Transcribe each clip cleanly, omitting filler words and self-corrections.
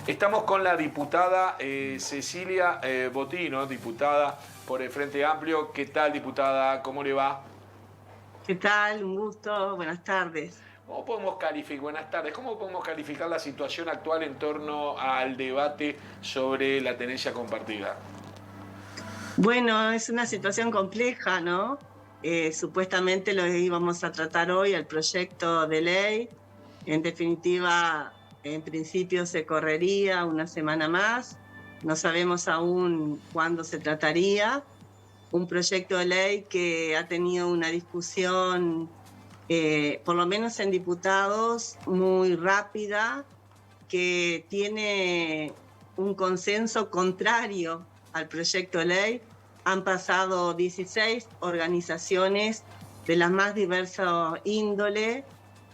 Estamos con la diputada Cecilia Botino, diputada por el Frente Amplio. ¿Qué tal, diputada? ¿Cómo le va? ¿Qué tal? Un gusto. Buenas tardes. Buenas tardes. ¿Cómo podemos calificar la situación actual en torno al debate sobre la tenencia compartida? Bueno, es una situación compleja, ¿no? Supuestamente lo íbamos a tratar hoy, el proyecto de ley. En definitiva, en principio se correría una semana más. No sabemos aún cuándo se trataría. Un proyecto de ley que ha tenido una discusión, por lo menos en diputados, muy rápida, que tiene un consenso contrario al proyecto de ley. Han pasado 16 organizaciones de las más diversas índole,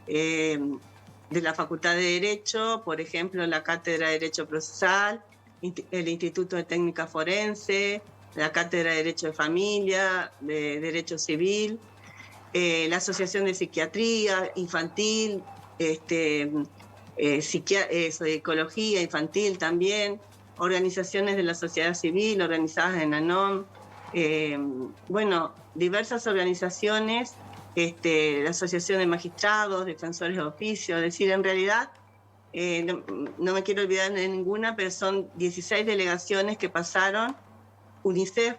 de la Facultad de Derecho, por ejemplo, la Cátedra de Derecho Procesal, el Instituto de Técnica Forense, la Cátedra de Derecho de Familia, de Derecho Civil, la Asociación de Psiquiatría Infantil, psicología infantil también, organizaciones de la sociedad civil organizadas en ANOM, bueno, diversas organizaciones, la Asociación de Magistrados, Defensores de Oficio, es decir, en realidad, no me quiero olvidar de ninguna, pero son 16 delegaciones que pasaron. UNICEF,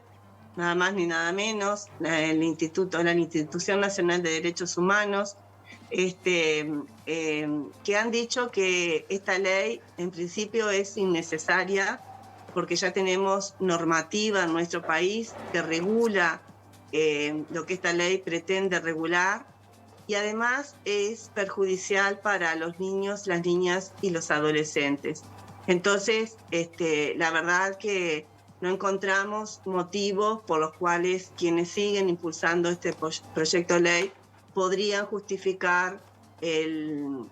nada más ni nada menos, la Institución Nacional de Derechos Humanos, que han dicho que esta ley en principio es innecesaria porque ya tenemos normativa en nuestro país que regula lo que esta ley pretende regular, y además es perjudicial para los niños, las niñas y los adolescentes. Entonces, la verdad que no encontramos motivos por los cuales quienes siguen impulsando este proyecto de ley podrían justificar el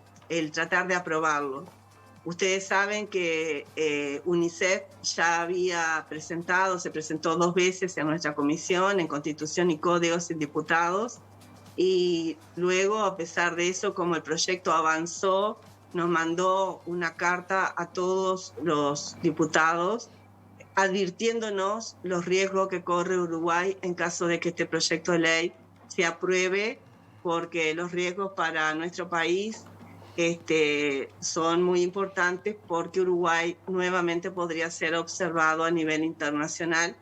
tratar de aprobarlo. Ustedes saben que UNICEF ya había se presentó 2 veces en nuestra comisión, en Constitución y Códigos en Diputados, y luego, a pesar de eso, como el proyecto avanzó, nos mandó una carta a todos los diputados advirtiéndonos los riesgos que corre Uruguay en caso de que este proyecto de ley se apruebe, porque los riesgos para nuestro país son muy importantes, porque Uruguay nuevamente podría ser observado a nivel internacional,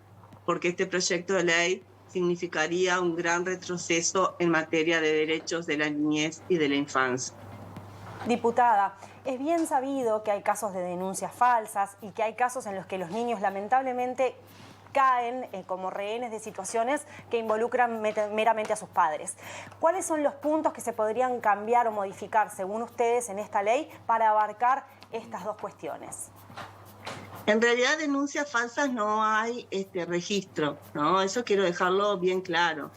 porque este proyecto de ley significaría un gran retroceso en materia de derechos de la niñez y de la infancia. Diputada, es bien sabido que hay casos de denuncias falsas y que hay casos en los que los niños lamentablemente caen como rehenes de situaciones que involucran meramente a sus padres. ¿Cuáles son los puntos que se podrían cambiar o modificar, según ustedes, en esta ley para abarcar estas dos cuestiones? En realidad, denuncias falsas no hay registro, ¿no? Eso quiero dejarlo bien claro.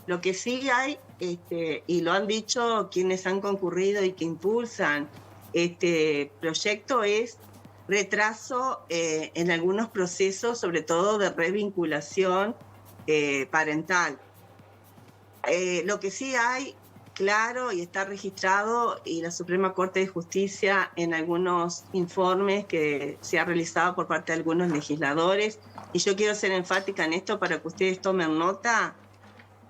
Lo que sí hay, y lo han dicho quienes han concurrido y que impulsan este proyecto, es retraso en algunos procesos, sobre todo de revinculación parental. Lo que sí hay claro y está registrado, y la Suprema Corte de Justicia en algunos informes que se ha realizado por parte de algunos legisladores, y yo quiero ser enfática en esto para que ustedes tomen nota,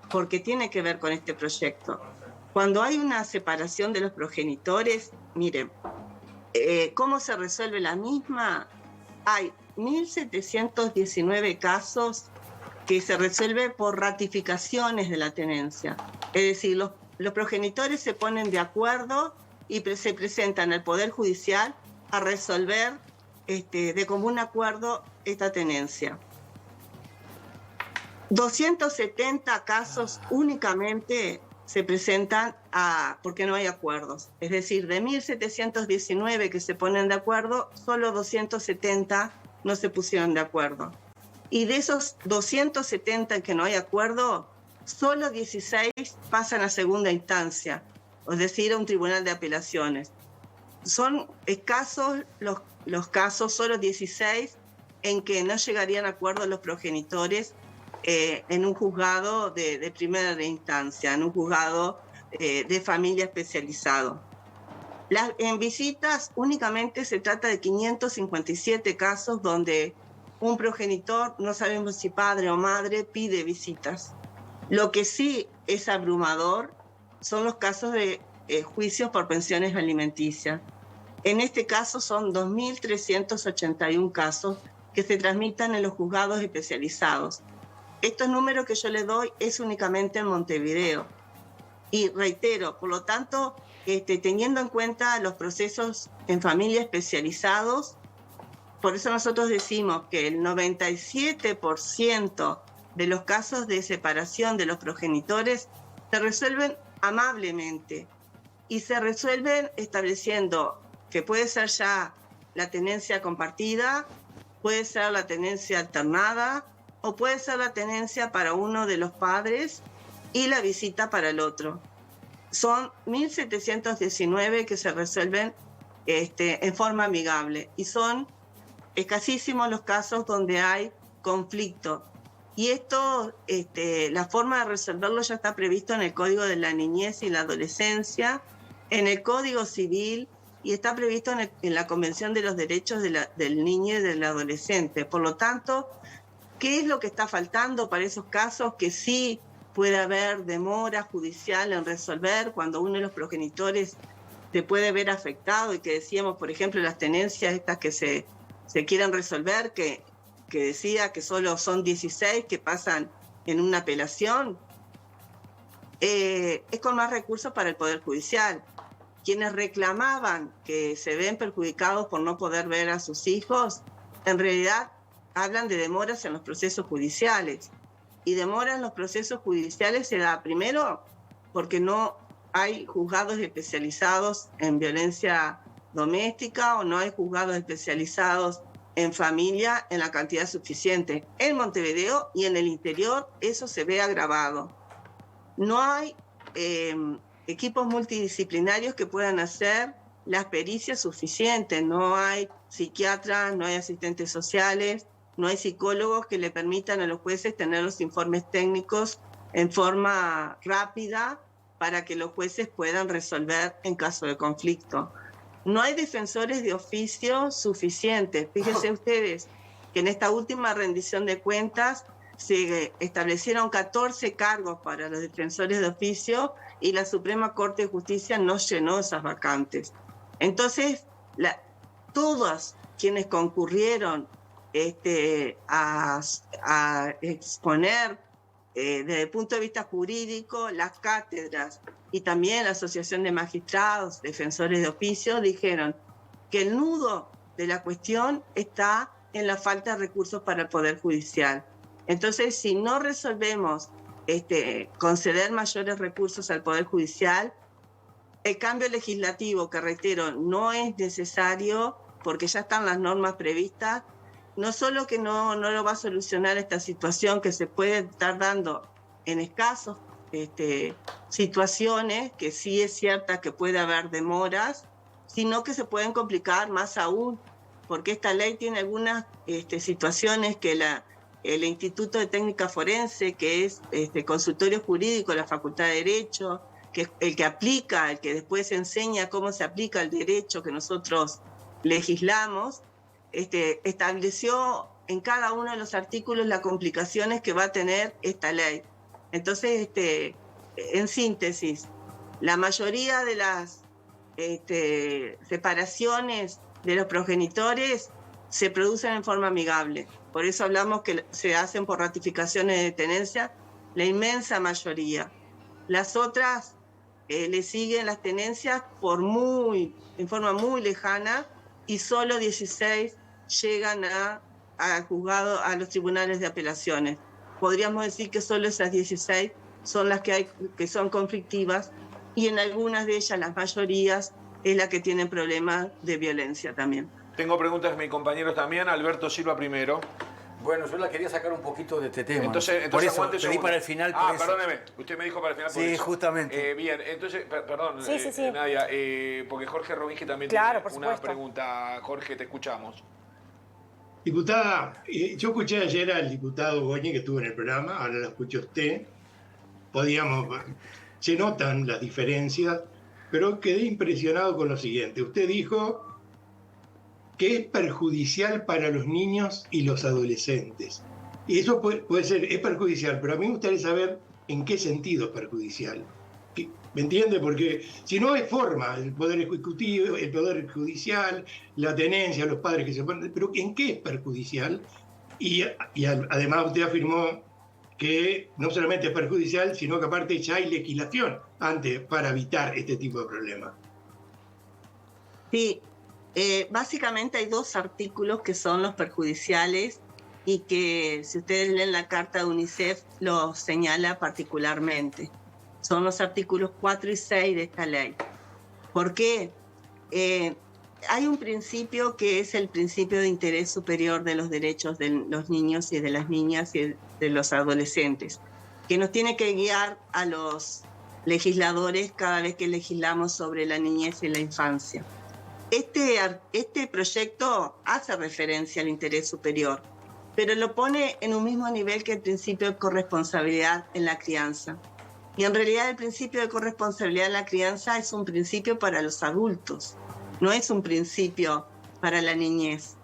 porque tiene que ver con este proyecto. Cuando hay una separación de los progenitores, miren, ¿cómo se resuelve la misma? Hay 1.719 casos que se resuelven por ratificaciones de la tenencia. Es decir, los progenitores se ponen de acuerdo y se presentan al Poder Judicial a resolver de común acuerdo esta tenencia. 270 casos únicamente se presentan porque no hay acuerdos. Es decir, de 1.719 que se ponen de acuerdo, solo 270 no se pusieron de acuerdo. Y de esos 270 en que no hay acuerdo, solo 16 pasan a segunda instancia, es decir, a un tribunal de apelaciones. Son escasos los casos, solo 16, en que no llegarían a acuerdo los progenitores en un juzgado de primera instancia, en un juzgado de familia especializado. En visitas únicamente se trata de 557 casos donde un progenitor, no sabemos si padre o madre, pide visitas. Lo que sí es abrumador son los casos de juicios por pensiones alimenticias. En este caso son 2.381 casos que se tramitan en los juzgados especializados. Estos números que yo le doy es únicamente en Montevideo. Y reitero, por lo tanto, teniendo en cuenta los procesos en familia especializados, por eso nosotros decimos que el 97% de los casos de separación de los progenitores se resuelven amablemente y se resuelven estableciendo que puede ser ya la tenencia compartida, puede ser la tenencia alternada o puede ser la tenencia para uno de los padres y la visita para el otro. Son 1.719 que se resuelven en forma amigable y son escasísimos los casos donde hay conflicto. Y esto, la forma de resolverlo ya está previsto en el Código de la Niñez y la Adolescencia, en el Código Civil y está previsto en la Convención de los Derechos del Niño y del Adolescente. Por lo tanto, ¿qué es lo que está faltando para esos casos que sí puede haber demora judicial en resolver cuando uno de los progenitores se puede ver afectado y que decíamos, por ejemplo, las tenencias estas que se quieren resolver, que decía que solo son 16 que pasan en una apelación, es con más recursos para el Poder Judicial. Quienes reclamaban que se ven perjudicados por no poder ver a sus hijos, en realidad hablan de demoras en los procesos judiciales. Y demora en los procesos judiciales se da primero porque no hay juzgados especializados en violencia doméstica o no hay juzgados especializados en familia en la cantidad suficiente. En Montevideo y en el interior eso se ve agravado. No hay equipos multidisciplinarios que puedan hacer las pericias suficientes. No hay psiquiatras, no hay asistentes sociales, no hay psicólogos que le permitan a los jueces tener los informes técnicos en forma rápida para que los jueces puedan resolver en caso de conflicto. No hay defensores de oficio suficientes. Fíjense ustedes que en esta última rendición de cuentas se establecieron 14 cargos para los defensores de oficio y la Suprema Corte de Justicia no llenó esas vacantes. Entonces, todos quienes concurrieron a exponer desde el punto de vista jurídico las cátedras y también la Asociación de Magistrados, Defensores de Oficio, dijeron que el nudo de la cuestión está en la falta de recursos para el Poder Judicial. Entonces, si no resolvemos conceder mayores recursos al Poder Judicial, el cambio legislativo, que reitero, no es necesario porque ya están las normas previstas, no solo que no lo va a solucionar esta situación que se puede estar dando en escasos situaciones, que sí es cierta que puede haber demoras, sino que se pueden complicar más aún, porque esta ley tiene algunas situaciones que el Instituto de Técnica Forense, que es consultorio jurídico de la Facultad de Derecho, que es el que aplica, el que después enseña cómo se aplica el derecho que nosotros legislamos, estableció en cada uno de los artículos las complicaciones que va a tener esta ley. Entonces, en síntesis, la mayoría de las separaciones de los progenitores se producen en forma amigable. Por eso hablamos que se hacen por ratificaciones de tenencia, la inmensa mayoría. Las otras le siguen las tenencias en forma muy lejana y solo 16 llegan al juzgado, a los tribunales de apelaciones. Podríamos decir que solo esas 16 son las que son conflictivas y en algunas de ellas, las mayorías, es la que tienen problemas de violencia también. Tengo preguntas de mis compañeros también. Alberto Silva primero. Bueno, yo la quería sacar un poquito de este tema. Entonces por eso aguante pedí para el final. Perdóneme. Usted me dijo para el final por eso. Sí, justamente. Bien, entonces, perdón, Sí. Nadia, porque Jorge Robinski también tiene una pregunta. Jorge, te escuchamos. Diputada, yo escuché ayer al diputado Goñi que estuvo en el programa, ahora lo escucho usted. Se notan las diferencias pero quedé impresionado con lo siguiente. Usted dijo que es perjudicial para los niños y los adolescentes. Y eso puede ser, es perjudicial, pero a mí me gustaría saber en qué sentido es perjudicial. ¿Me entiende? Porque si no hay forma, el Poder Ejecutivo, el Poder Judicial, la tenencia, los padres que se ponen, pero ¿en qué es perjudicial? Y además usted afirmó que no solamente es perjudicial, sino que aparte ya hay legislación antes para evitar este tipo de problemas. Sí, básicamente hay dos artículos que son los perjudiciales y que si ustedes leen la carta de UNICEF los señala particularmente. Son los artículos 4 y 6 de esta ley. ¿Por qué? Hay un principio que es el principio de interés superior de los derechos de los niños y de las niñas y de los adolescentes, que nos tiene que guiar a los legisladores cada vez que legislamos sobre la niñez y la infancia. Este proyecto hace referencia al interés superior, pero lo pone en un mismo nivel que el principio de corresponsabilidad en la crianza. Y en realidad el principio de corresponsabilidad en la crianza es un principio para los adultos, no es un principio para la niñez.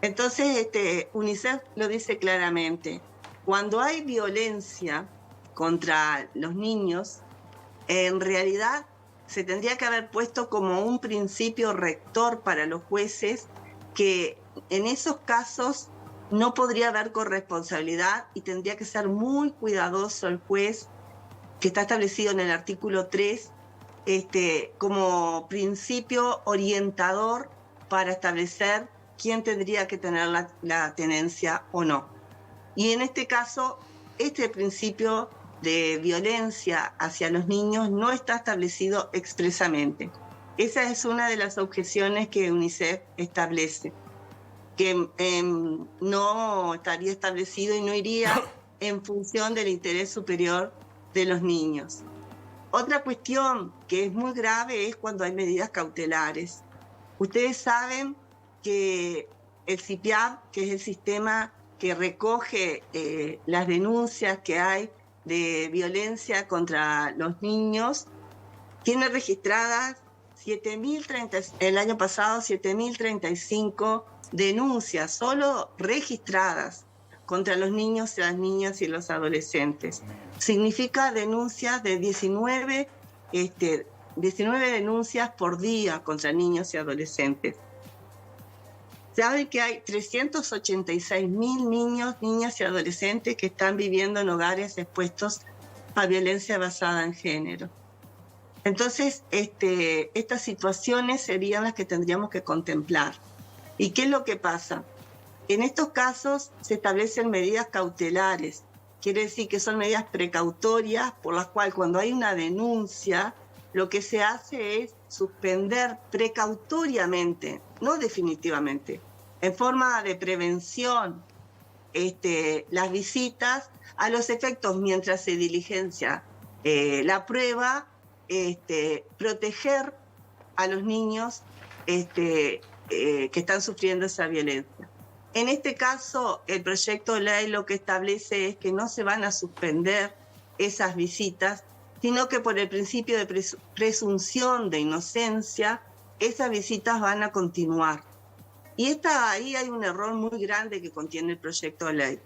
Entonces, UNICEF lo dice claramente, cuando hay violencia contra los niños, en realidad se tendría que haber puesto como un principio rector para los jueces que en esos casos no podría haber corresponsabilidad y tendría que ser muy cuidadoso el juez, que está establecido en el artículo 3, como principio orientador para establecer quién tendría que tener la tenencia o no. Y en este caso, este principio de violencia hacia los niños no está establecido expresamente. Esa es una de las objeciones que UNICEF establece, que no estaría establecido y no iría en función del interés superior de los niños. Otra cuestión que es muy grave es cuando hay medidas cautelares. Ustedes saben que el CIPIAP, que es el sistema que recoge las denuncias que hay de violencia contra los niños, tiene registradas el año pasado 7.035 denuncias, solo registradas contra los niños, las niñas y los adolescentes. Significa denuncias de 19 denuncias por día contra niños y adolescentes. Saben que hay 386.000 niños, niñas y adolescentes que están viviendo en hogares expuestos a violencia basada en género. Entonces, estas situaciones serían las que tendríamos que contemplar. ¿Y qué es lo que pasa? En estos casos se establecen medidas cautelares, quiere decir que son medidas precautorias por las cuales cuando hay una denuncia, lo que se hace es suspender precautoriamente, no definitivamente, en forma de prevención, las visitas a los efectos mientras se diligencia la prueba, proteger a los niños que están sufriendo esa violencia. En este caso, el proyecto de ley lo que establece es que no se van a suspender esas visitas, sino que por el principio de presunción de inocencia, esas visitas van a continuar. Y ahí hay un error muy grande que contiene el proyecto de ley,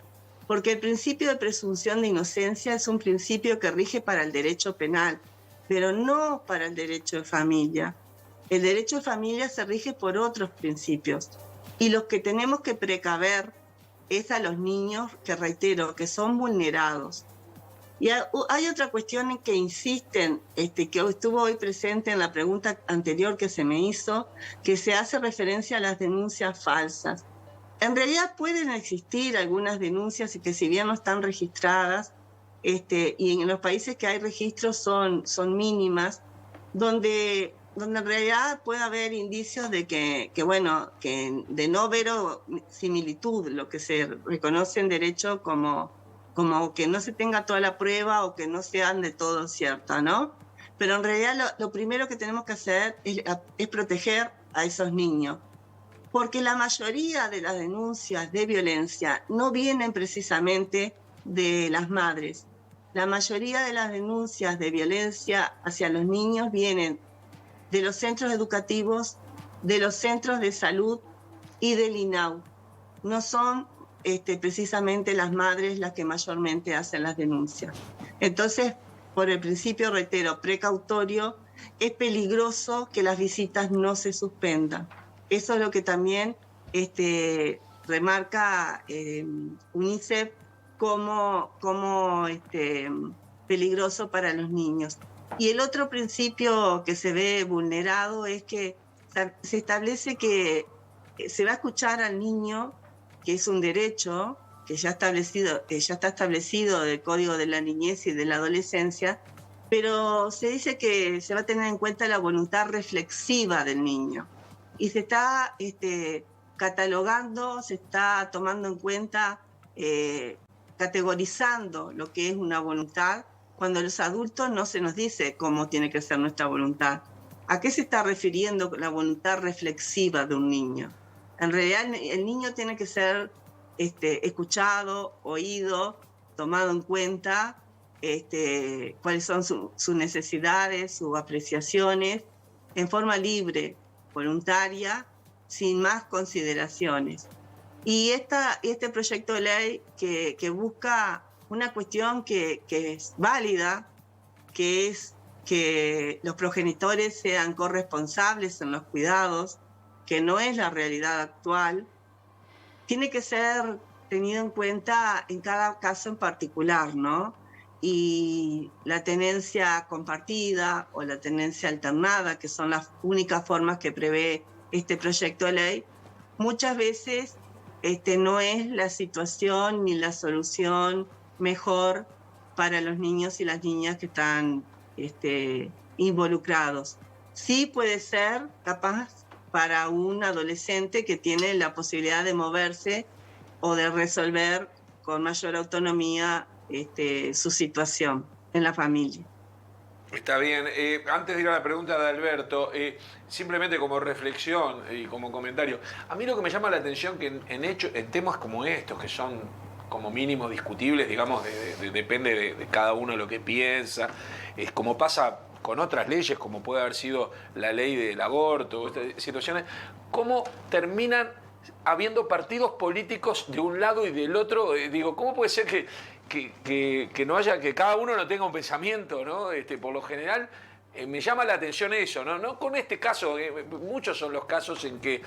porque el principio de presunción de inocencia es un principio que rige para el derecho penal, pero no para el derecho de familia. El derecho de familia se rige por otros principios. Y los que tenemos que precaver es a los niños, que reitero, que son vulnerados. Y hay otra cuestión en que insisten, que estuvo hoy presente en la pregunta anterior que se me hizo, que se hace referencia a las denuncias falsas. En realidad pueden existir algunas denuncias y que si bien no están registradas, y en los países que hay registros son mínimas, donde en realidad puede haber indicios de que de no verosimilitud, lo que se reconoce en derecho como que no se tenga toda la prueba o que no sean de todo ciertas, ¿no? Pero en realidad lo primero que tenemos que hacer es proteger a esos niños, porque la mayoría de las denuncias de violencia no vienen precisamente de las madres. la mayoría de las denuncias de violencia hacia los niños vienen de los centros educativos, de los centros de salud y del INAU. No son precisamente las madres las que mayormente hacen las denuncias. Entonces, por el principio, reitero, precautorio, es peligroso que las visitas no se suspendan. Eso es lo que también remarca UNICEF como peligroso para los niños. Y el otro principio que se ve vulnerado es que se establece que se va a escuchar al niño, que es un derecho que ya está establecido del Código de la Niñez y de la Adolescencia, pero se dice que se va a tener en cuenta la voluntad reflexiva del niño. Y se está catalogando, se está tomando en cuenta, categorizando lo que es una voluntad, cuando los adultos no se nos dice cómo tiene que ser nuestra voluntad. ¿A qué se está refiriendo la voluntad reflexiva de un niño? En realidad el niño tiene que ser escuchado, oído, tomado en cuenta, cuáles son sus necesidades, sus apreciaciones, en forma libre, voluntaria, sin más consideraciones. Y este proyecto de ley que busca una cuestión que es válida, que es que los progenitores sean corresponsables en los cuidados, que no es la realidad actual, tiene que ser tenido en cuenta en cada caso en particular, ¿no? Y la tenencia compartida o la tenencia alternada, que son las únicas formas que prevé este proyecto de ley, muchas veces no es la situación ni la solución mejor para los niños y las niñas que están involucrados. Sí puede ser capaz para un adolescente que tiene la posibilidad de moverse o de resolver con mayor autonomía su situación en la familia. Está bien. Antes de ir a la pregunta de Alberto, simplemente como reflexión y como comentario, a mí lo que me llama la atención que en temas como estos, que son como mínimo discutibles, digamos, depende de cada uno lo que piensa, es como pasa con otras leyes, como puede haber sido la ley del aborto, estas situaciones, cómo terminan habiendo partidos políticos de un lado y del otro. Digo, ¿cómo puede ser que no haya, que cada uno no tenga un pensamiento, ¿no? Por lo general, me llama la atención eso, ¿no? No con este caso, muchos son los casos en que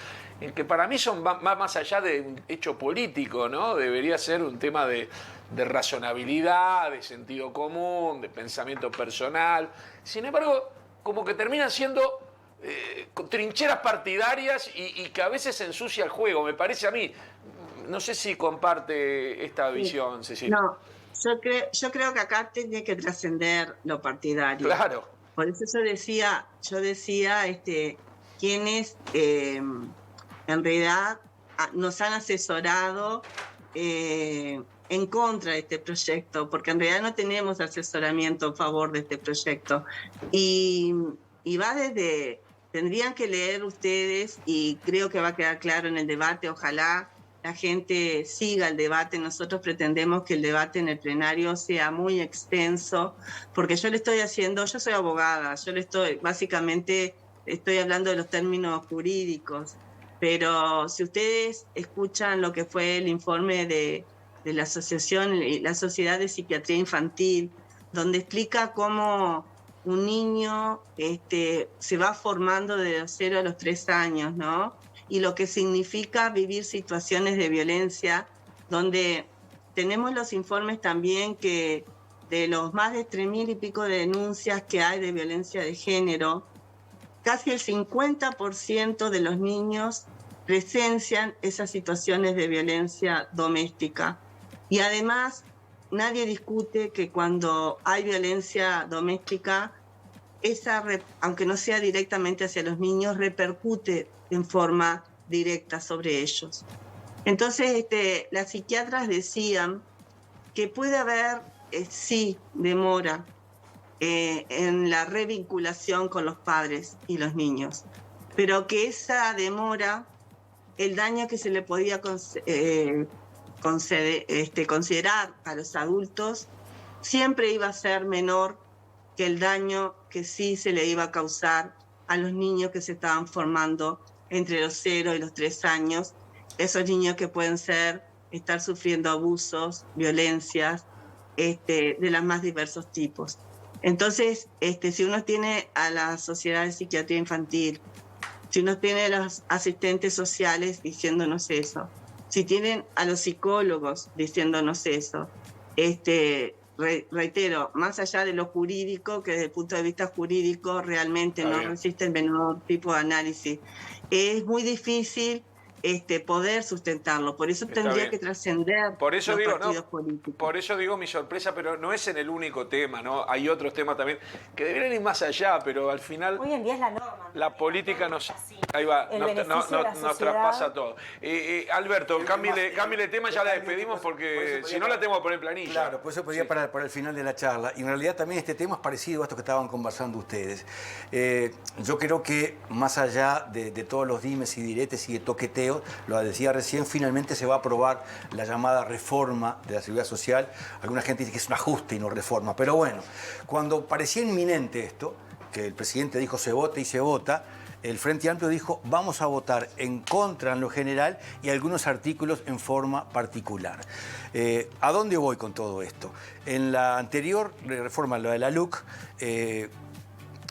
para mí son más allá de un hecho político, ¿no? Debería ser un tema de razonabilidad, de sentido común, de pensamiento personal. Sin embargo, como que terminan siendo trincheras partidarias y que a veces se ensucia el juego, me parece a mí. No sé si comparte esta visión, Cecilia. No, yo creo que acá tiene que trascender lo partidario. Claro. Por eso yo decía quienes en realidad nos han asesorado en contra de este proyecto, porque en realidad no tenemos asesoramiento a favor de este proyecto. Y va tendrían que leer ustedes, y creo que va a quedar claro en el debate, ojalá la gente siga el debate. Nosotros pretendemos que el debate en el plenario sea muy extenso, porque yo soy abogada, básicamente estoy hablando de los términos jurídicos, pero si ustedes escuchan lo que fue el informe de la asociación y la Sociedad de Psiquiatría Infantil, donde explica cómo un niño se va formando de los 0 a los 3 años, ¿no? Y lo que significa vivir situaciones de violencia, donde tenemos los informes también que de los más de 3.000 y pico de denuncias que hay de violencia de género, casi el 50% de los niños presencian esas situaciones de violencia doméstica. Y además, nadie discute que cuando hay violencia doméstica, aunque no sea directamente hacia los niños, repercute en forma directa sobre ellos. Entonces, las psiquiatras decían que puede haber, sí, demora en la revinculación con los padres y los niños, pero que esa demora, el daño que se le podía considerar a los adultos, siempre iba a ser menor que el daño que sí se le iba a causar a los niños que se estaban formando entre los 0 y los 3 años, esos niños que pueden estar sufriendo abusos, violencias, de los más diversos tipos. Entonces, si uno tiene a la Sociedad de Psiquiatría Infantil, si uno tiene a los asistentes sociales diciéndonos eso, si tienen a los psicólogos diciéndonos eso, reitero, más allá de lo jurídico, que desde el punto de vista jurídico realmente no resiste el menor tipo de análisis, es muy difícil poder sustentarlo. Por eso tendría que trascender los partidos políticos. Por eso digo mi sorpresa, pero no es en el único tema, ¿no? Hay otros temas también que deberían ir más allá, pero al final hoy en día es la norma. La política nos, ahí va, nos traspasa todo. Alberto, cámbiale de tema, ya la despedimos porque si no la tengo que poner en planilla. Claro, por eso pedía para el final de la charla. Y en realidad también este tema es parecido a esto que estaban conversando ustedes. Yo creo que más allá de todos los dimes y diretes y de toqueteo, lo decía recién, finalmente se va a aprobar la llamada reforma de la Seguridad Social. Alguna gente dice que es un ajuste y no reforma. Pero bueno, cuando parecía inminente esto, que el presidente dijo se vota y se vota, el Frente Amplio dijo vamos a votar en contra en lo general y algunos artículos en forma particular. ¿A dónde voy con todo esto? En la anterior reforma, la de la LUC,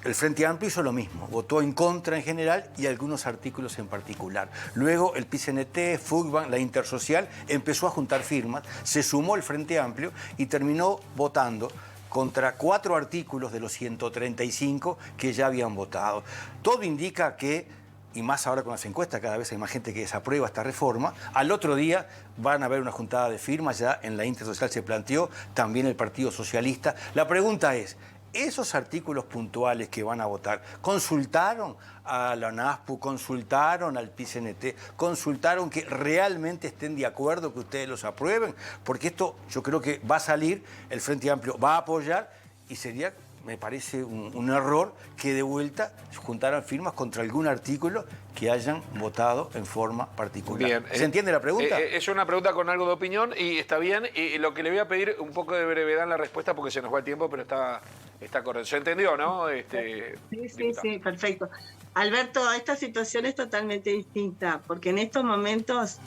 el Frente Amplio hizo lo mismo, votó en contra en general y algunos artículos en particular. Luego el PCNT, FUCBAN, la Intersocial empezó a juntar firmas, se sumó el Frente Amplio y terminó votando contra 4 artículos de los 135 que ya habían votado. Todo indica que, y más ahora con las encuestas, cada vez hay más gente que desaprueba esta reforma, al otro día van a haber una juntada de firmas, ya en la Intersocial se planteó, también el Partido Socialista. La pregunta es, esos artículos puntuales que van a votar, ¿consultaron a la NASPU, consultaron al PCNT, consultaron que realmente estén de acuerdo que ustedes los aprueben? Porque esto yo creo que va a salir, el Frente Amplio va a apoyar y sería, me parece, un error que de vuelta juntaran firmas contra algún artículo que hayan votado en forma particular. Bien, ¿Se entiende la pregunta? Es una pregunta con algo de opinión y está bien. Y lo que le voy a pedir, un poco de brevedad en la respuesta porque se nos va el tiempo, pero está correcto. ¿Se entendió, no? Sí, perfecto. Alberto, esta situación es totalmente distinta porque en estos momentos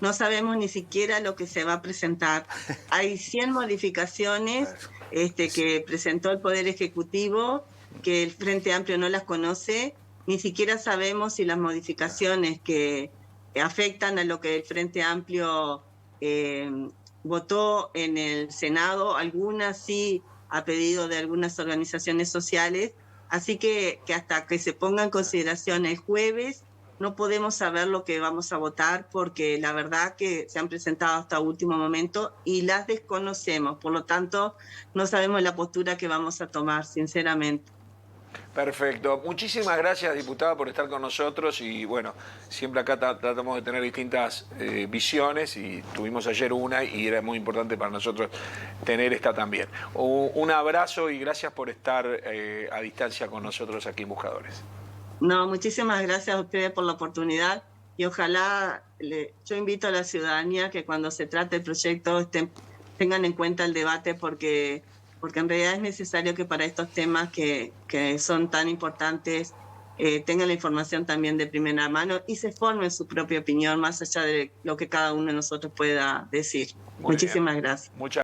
no sabemos ni siquiera lo que se va a presentar. Hay 100 modificaciones que presentó el Poder Ejecutivo, que el Frente Amplio no las conoce. Ni siquiera sabemos si las modificaciones que afectan a lo que el Frente Amplio votó en el Senado, algunas sí a pedido de algunas organizaciones sociales. Así que hasta que se ponga en consideración el jueves, no podemos saber lo que vamos a votar porque la verdad que se han presentado hasta último momento y las desconocemos. Por lo tanto, no sabemos la postura que vamos a tomar, sinceramente. Perfecto. Muchísimas gracias, diputada, por estar con nosotros y bueno, siempre acá tratamos de tener distintas visiones y tuvimos ayer una y era muy importante para nosotros tener esta también. Un abrazo y gracias por estar a distancia con nosotros aquí en Buscadores. No, muchísimas gracias a ustedes por la oportunidad y ojalá yo invito a la ciudadanía que cuando se trate el proyecto tengan en cuenta el debate porque en realidad es necesario que para estos temas que son tan importantes tengan la información también de primera mano y se formen su propia opinión más allá de lo que cada uno de nosotros pueda decir. Muchísimas gracias.